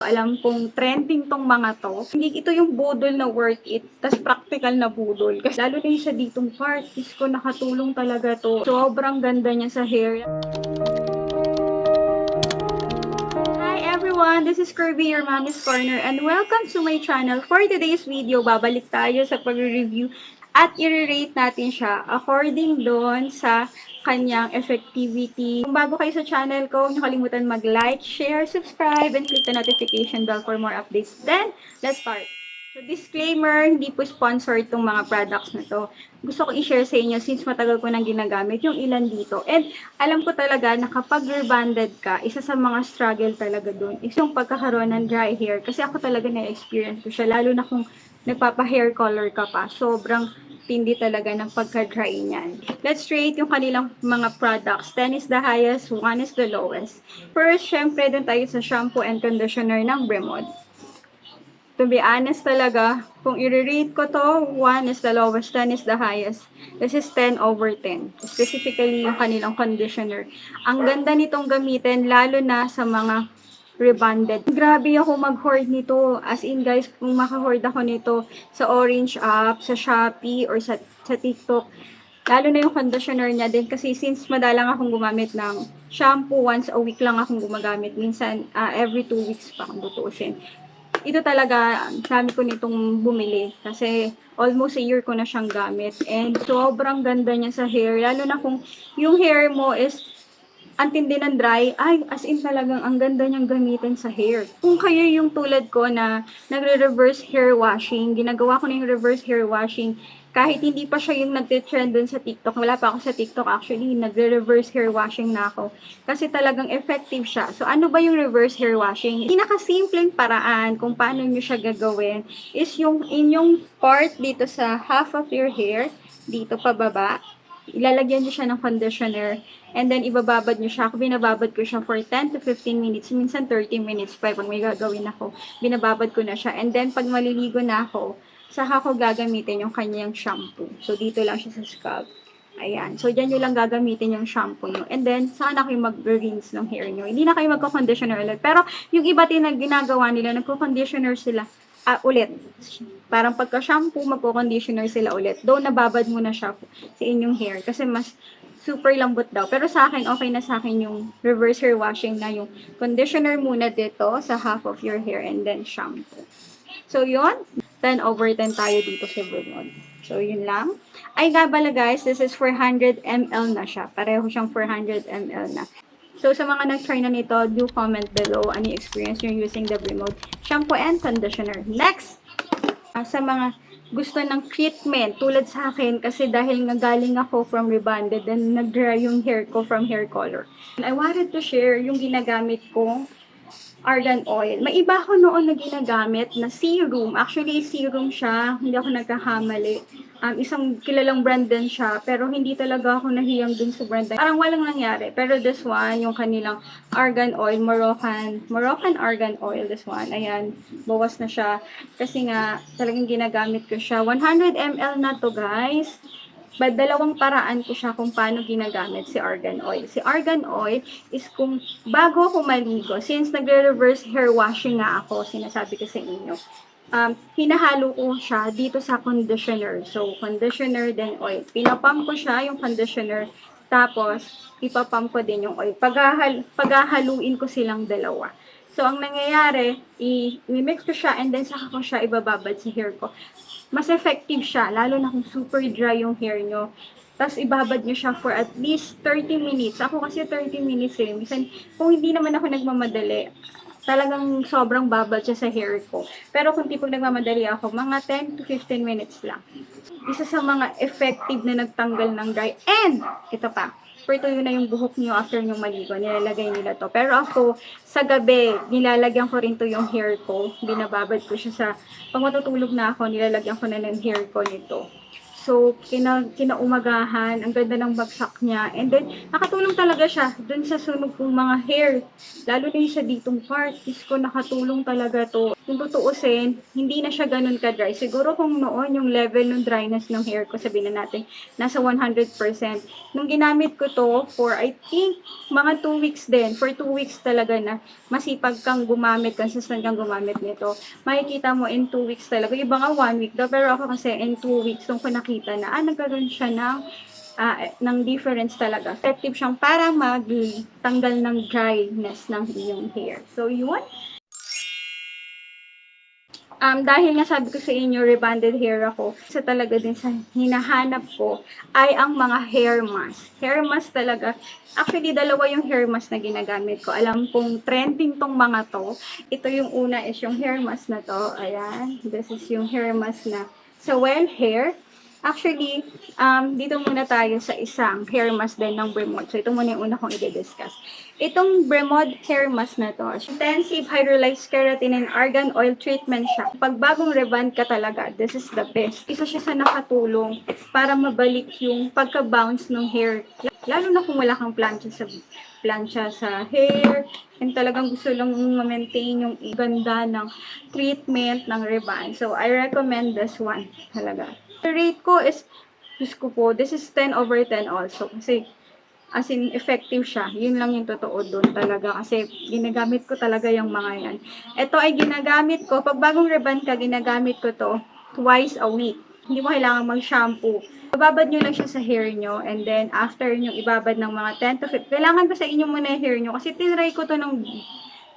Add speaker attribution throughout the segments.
Speaker 1: Alam kong trending tong mga to. Hindi ito yung budol na worth it, tas practical na budol. Kasi lalo na yung sa ditong part, is ko nakatulong talaga to. Sobrang ganda niya sa hair. Hi everyone, this is Kirby, your mommy's corner, and welcome to my channel. For today's video, babalik tayo sa pag-review at i-rate natin siya according doon sa kanyang effectivity. Kung bago kayo sa channel ko, huwag niyo kalimutan mag-like, share, subscribe, and click the notification bell for more updates. Then, let's start. So, disclaimer, hindi po sponsor itong mga products na to. Gusto ko i-share sa inyo since matagal ko nang ginagamit yung ilan dito. And alam ko talaga na kapag rebonded ka, isa sa mga struggle talaga dun is yung pagkakaroon ng dry hair. Kasi ako talaga na-experience ko siya, lalo na kung nagpapa-hair color ka pa. Sobrang tindi talaga ng pagka-dry niyan. Let's rate yung kanilang mga products. 10 is the highest, 1 is the lowest. First, syempre, dun tayo sa shampoo and conditioner ng Bremod. To be honest talaga, kung i-rate ko to, 1 is the lowest, 10 is the highest. This is 10 over 10. Specifically, yung kanilang conditioner. Ang ganda nitong gamitin, lalo na sa mga rebonded. Grabe ako mag-hoard nito. As in guys, kung maka-hoard ako nito sa Orange app, sa Shopee, or sa TikTok, lalo na yung conditioner niya din kasi since madalang akong gumamit ng shampoo, once a week lang akong gumagamit. Minsan, every 2 weeks pa kung tutuusin. Ito talaga, dami ko nitong bumili kasi almost a year ko na siyang gamit. And sobrang ganda niya sa hair. Lalo na kung yung hair mo is ang tindi ng dry, ay, as in talagang ang ganda niyang gamitin sa hair. Kung kayo yung tulad ko na nagre-reverse hair washing, ginagawa ko na yung reverse hair washing, kahit hindi pa siya yung nagtitrend dun sa TikTok, wala pa ako sa TikTok actually, nagre-reverse hair washing na ako. Kasi talagang effective siya. So, ano ba yung reverse hair washing? Pinakasimpleng paraan kung paano nyo siya gagawin is yung inyong part dito sa half of your hair, dito pababa, ilalagyan nyo siya ng conditioner, and then ibababad nyo siya. Ako binababad ko siya for 10 to 15 minutes, minsan 30 minutes pa pag may gagawin ako. Binababad ko na siya, and then pag maliligo na ako, saka ko gagamitin yung kanyang shampoo. So, dito lang siya sa scalp. Ayan. So, dyan nyo lang gagamitin yung shampoo nyo. And then, saan na kayo mag-rinse ng hair nyo. Hindi na kayo magko-conditioner ulit. Pero, yung iba din na ginagawa nila, nagko-conditioner sila ulit. Parang pagka-shampoo, magko-conditioner sila ulit. Though, nababad mo na siya sa inyong hair. Kasi mas super lambot daw. Pero sa akin, okay na sa akin yung reverse hair washing na yung conditioner muna dito sa half of your hair and then shampoo. So, yun. 10 over 10 tayo dito sa Bremod. So, yun lang. Ay, nga pala guys, this is 400 ml na siya. Pareho siyang 400 ml na. So, sa mga nag-try na nito, do comment below any experience you're using the Bremod shampoo and conditioner. Next! Sa mga gusto ng treatment, tulad sa akin, kasi dahil nga galing ako from rebonded, then nag-dry yung hair ko from hair color. And I wanted to share yung ginagamit kong argan oil. May iba ako noon na ginagamit na serum. Actually, serum siya. Hindi ako nagkakamali. Isang kilalang brand din siya. Pero hindi talaga ako nahiyang dun sa brand. Parang walang nangyari. Pero this one, yung kanilang argan oil, Moroccan argan oil. This one, ayan. Bawas na siya. Kasi nga, talagang ginagamit ko siya. 100 ml na to, guys. But dalawang paraan ko siya kung paano ginagamit si argan oil. Si argan oil is kung bago ako maligo, since nagre-reverse hair washing nga ako, sinasabi ko sa inyo, hinahalo ko siya dito sa conditioner. So, conditioner then oil. Pinapump ko siya, yung conditioner, tapos ipapump ko din yung oil. Paghahaluin ko silang dalawa. So, ang nangyayari, i-mix ko siya and then saka ko siya ibababad sa hair ko. Mas effective siya, lalo na kung super dry yung hair nyo. Tapos, ibabad nyo siya for at least 30 minutes. Ako kasi 30 minutes eh. Minsan, kung hindi naman ako nagmamadali, talagang sobrang babad siya sa hair ko. Pero kung tipong nagmamadali ako, mga 10 to 15 minutes lang. Isa sa mga effective na nagtanggal ng dry. And, ito pa, tuyo na yung buhok niyo after nyo maligo, nilalagay nila to. Pero ako, sa gabi, nilalagyan ko rin to yung hair ko. Binababad ko siya sa, pag matutulog na ako, nilalagyan ko na ng hair ko nito. So, kinaumagahan, ang ganda ng bagsak niya. And then, nakatulong talaga siya dun sa sunog kong mga hair. Lalo na yung sa ditong part, is ko nakatulong talaga to. Kung tutuusin, hindi na siya ganun ka-dry. Siguro kung noon yung level ng dryness ng hair ko, sabihin na natin, nasa 100%. Nung ginamit ko to for, I think, mga 2 weeks din. For 2 weeks talaga na masipag kang gumamit, consistent kang gumamit nito. Makikita mo in 2 weeks talaga. Iba nga 1 week daw, pero ako kasi in 2 weeks, nung ko nakita na, nagkaroon siya ng difference talaga. Effective siyang para magtanggal ng dryness ng iyong hair. So, yun. Dahil nga sabi ko sa inyo, rebonded hair ako, isa talaga din sa hinahanap ko ay ang mga hair mask. Hair mask talaga. Actually, dalawa yung hair mask na ginagamit ko. Alam kong trending tong mga to. Ito yung una is yung hair mask na to. Ayan. This is yung hair mask na sa well hair. Actually, dito muna tayo sa isang hair mask din ng Bremod. So, ito muna yung una kong i-discuss. Itong Bremod hair mask na to, intensive hydrolyzed keratin and argan oil treatment siya. Pag bagong rebond ka talaga, this is the best. Isa siya sa nakatulong para mabalik yung pagka-bounce ng hair. Lalo na kung wala kang plancha sa hair, and talagang gusto lang ma-maintain yung ganda ng treatment ng rebond. So, I recommend this one talaga. The rate ko is, Diyos ko po, this is 10 over 10 also. Kasi, as in, effective siya. Yun lang yung totoo doon talaga. Kasi, ginagamit ko talaga yung mga yan. Ito ay ginagamit ko, pag bagong rebond ka, ginagamit ko to twice a week. Hindi mo kailangan mag-shampoo. Babad nyo lang siya sa hair nyo, and then, after nyo ibabad ng mga 10 to 15, kailangan pa sa inyo muna yung hair nyo. Kasi, tinry ko to ng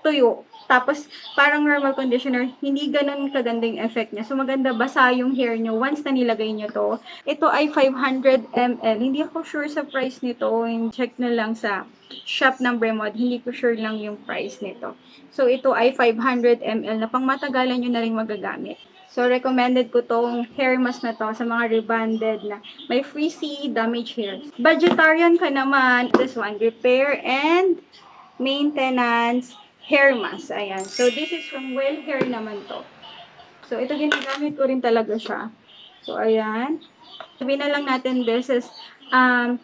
Speaker 1: tuyo. Tapos, parang normal conditioner, hindi ganun kaganda yung effect niya. So, maganda basa yung hair nyo once na nilagay nyo to. Ito ay 500 ml. Hindi ako sure sa price nito. Check na lang sa shop ng Bremod. Hindi ko sure lang yung price nito. So, ito ay 500 ml na pang matagalan nyo na rin magagamit. So, recommended ko tong hair mask na to sa mga rebonded na may frizzy, damaged hair. Vegetarian ka naman, this one, repair and maintenance hair mask. Ayan. So, this is from Well Hair naman to. So, ito ginagamit ko rin talaga siya. So, ayan. Sabihin na lang natin, this is 10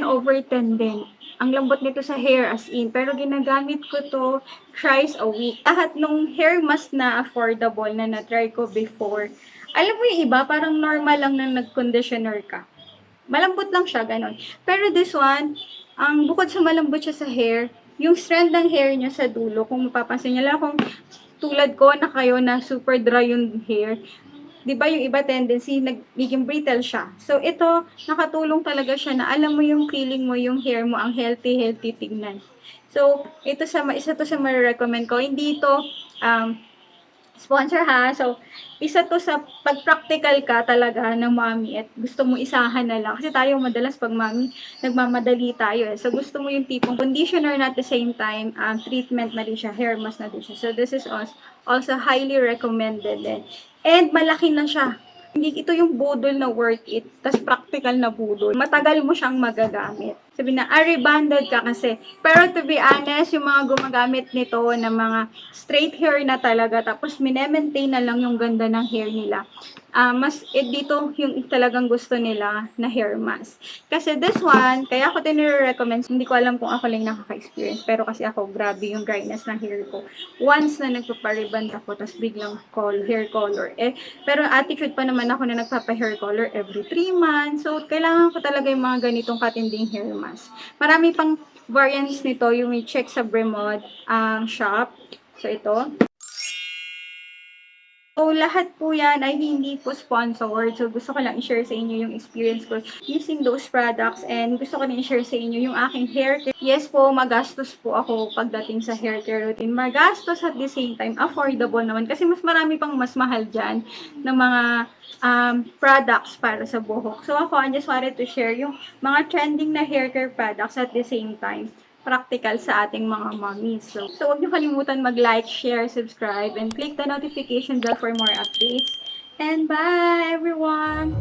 Speaker 1: over 10 din. Ang lambot nito sa hair as in. Pero ginagamit ko to thrice a week. Lahat nung hair mask na affordable na na-try ko before. Alam mo yung iba, parang normal lang na nag-conditioner ka. Malambot lang siya, ganon. Pero this one, ang bukod sa malambot siya sa hair, yung strand ng hair niya sa dulo, kung mapapansin niyo lang, kung tulad ko na kayo na super dry yung hair, di ba yung iba tendency, nagiging brittle siya. So, ito, nakatulong talaga siya na alam mo yung feeling mo, yung hair mo, ang healthy tignan. So, isa to sa marirecommend ko. Hindi ito, sponsor ha. So, isa to sa pag-practical ka talaga ng mommy at gusto mo isahan na lang. Kasi tayo madalas pag mommy, nagmamadali tayo eh. So, gusto mo yung tipong conditioner na at the same time, treatment na din siya, hair mask na din siya. So, this is also highly recommended din. And malaki na siya. Hindi ito yung budol na worth it, tas practical na budol. Matagal mo siyang magagamit. Sabi na, rebonded ka kasi. Pero to be honest, yung mga gumagamit nito na mga straight hair na talaga, tapos minemaintain na lang yung ganda ng hair nila. Mas dito yung talagang gusto nila na hair mask. Kasi this one, kaya ako tinire-recommend, hindi ko alam kung ako lang nakaka-experience, pero kasi ako, grabe yung dryness ng hair ko. Once na nagpapariband ako, tapos biglang hair color. Pero attitude pa naman ako na nagpapa-hair color every 3 months. So, kailangan ko talaga yung mga ganitong katinding hair mask. Marami pang variants nito, yung i-check sa Bremod shop. So, ito. So, lahat po yan ay hindi po sponsored. So, gusto ko lang i-share sa inyo yung experience ko using those products, and gusto ko din i-share sa inyo yung aking hair care. Yes po, magastos po ako pagdating sa hair care routine. Magastos at the same time, affordable naman. Kasi mas marami pang mas mahal dyan ng mga products para sa buhok. So, ako, I just wanted to share yung mga trending na hair care products at the same time practical sa ating mga mommies. So huwag niyo kalimutan mag-like, share, subscribe, and click the notification bell for more updates. And bye, everyone!